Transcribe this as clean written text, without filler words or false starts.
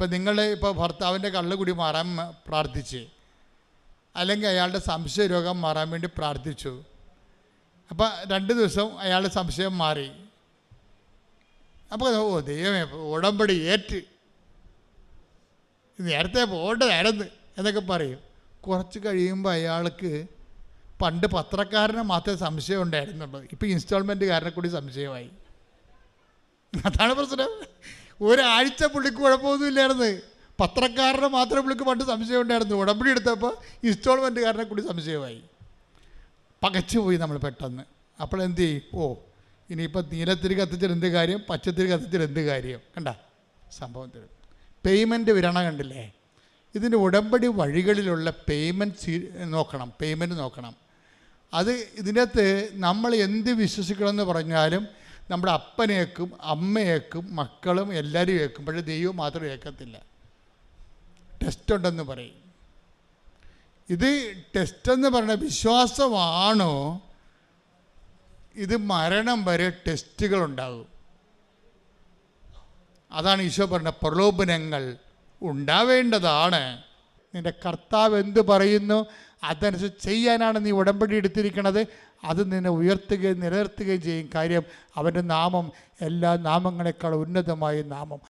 ഇപ്പം നിങ്ങൾ ഇപ്പോൾ ഭർത്താവിൻ്റെ കള്ളുകുടി മാറാൻ പ്രാർത്ഥിച്ച്, അല്ലെങ്കിൽ അയാളുടെ സംശയ രോഗം മാറാൻ വേണ്ടി പ്രാർത്ഥിച്ചു. അപ്പം 2 ദിവസം അയാളുടെ സംശയം മാറി. അപ്പോൾ ദൈവമേ ഉടമ്പടി ഏറ്റ്, നേരത്തെ പോകേണ്ടതായിരുന്നു എന്നൊക്കെ പറയും. കുറച്ച് കഴിയുമ്പോൾ അയാൾക്ക് പണ്ട് പത്രക്കാരനെ മാത്രമേ സംശയം ഉണ്ടായിരുന്നുള്ളൂ, ഇപ്പോൾ ഇൻസ്റ്റാൾമെൻറ്റുകാരനെ കൂടി സംശയമായി. അതാണ് പ്രശ്നം. ഒരാഴ്ച പുള്ളിക്ക് കുഴപ്പമൊന്നുമില്ലായിരുന്നു, പത്രക്കാരനെ മാത്രമേ പുള്ളിക്ക് പണ്ട് സംശയം ഉണ്ടായിരുന്നു. ഉടമ്പടി എടുത്തപ്പോൾ ഇൻസ്റ്റാൾമെൻറ്റുകാരനെ കൂടി സംശയമായി. പകച്ചു പോയി നമ്മൾ പെട്ടെന്ന്. അപ്പോൾ എന്ത് ചെയ്യും? ഇനിയിപ്പോൾ നീലത്തിരി കത്തിച്ചാൽ എന്ത് കാര്യം, പച്ചത്തിരി കത്തിച്ചാൽ എന്ത് കാര്യം? കണ്ട സംഭവത്തിൽ പേയ്മെൻറ്റ് വിരണ കണ്ടില്ലേ? ഇതിൻ്റെ ഉടമ്പടി വഴികളിലുള്ള പേയ്മെൻറ്റ് നോക്കണം. അത് ഇതിനകത്ത് നമ്മൾ എന്ത് വിശ്വസിക്കണമെന്ന് പറഞ്ഞാലും നമ്മുടെ അപ്പനേക്കും അമ്മയേക്കും മക്കളും എല്ലാവരും ഏൽക്കും, പക്ഷേ ദൈവം മാത്രം ഏൽക്കത്തില്ല. ടെസ്റ്റ് ഉണ്ടെന്ന് പറയും. ഇത് ടെസ്റ്റെന്ന് പറഞ്ഞ വിശ്വാസമാണോ? ഇത് മരണം വരെ ടെസ്റ്റുകളുണ്ടാകും. അതാണ് ഈശോ പറഞ്ഞ പ്രലോഭനങ്ങൾ ഉണ്ടാവേണ്ടതാണ്. നിൻ്റെ കർത്താവ് എന്ത് പറയുന്നു അതനുസരിച്ച് ചെയ്യാനാണ് നീ ഉടമ്പടി എടുത്തിരിക്കുന്നത്. അത് നിന്നെ ഉയർത്തുകയും നിലനിർത്തുകയും ചെയ്യും. കാര്യം അവൻ്റെ നാമം എല്ലാ നാമങ്ങളെക്കാൾ ഉന്നതമായ നാമം.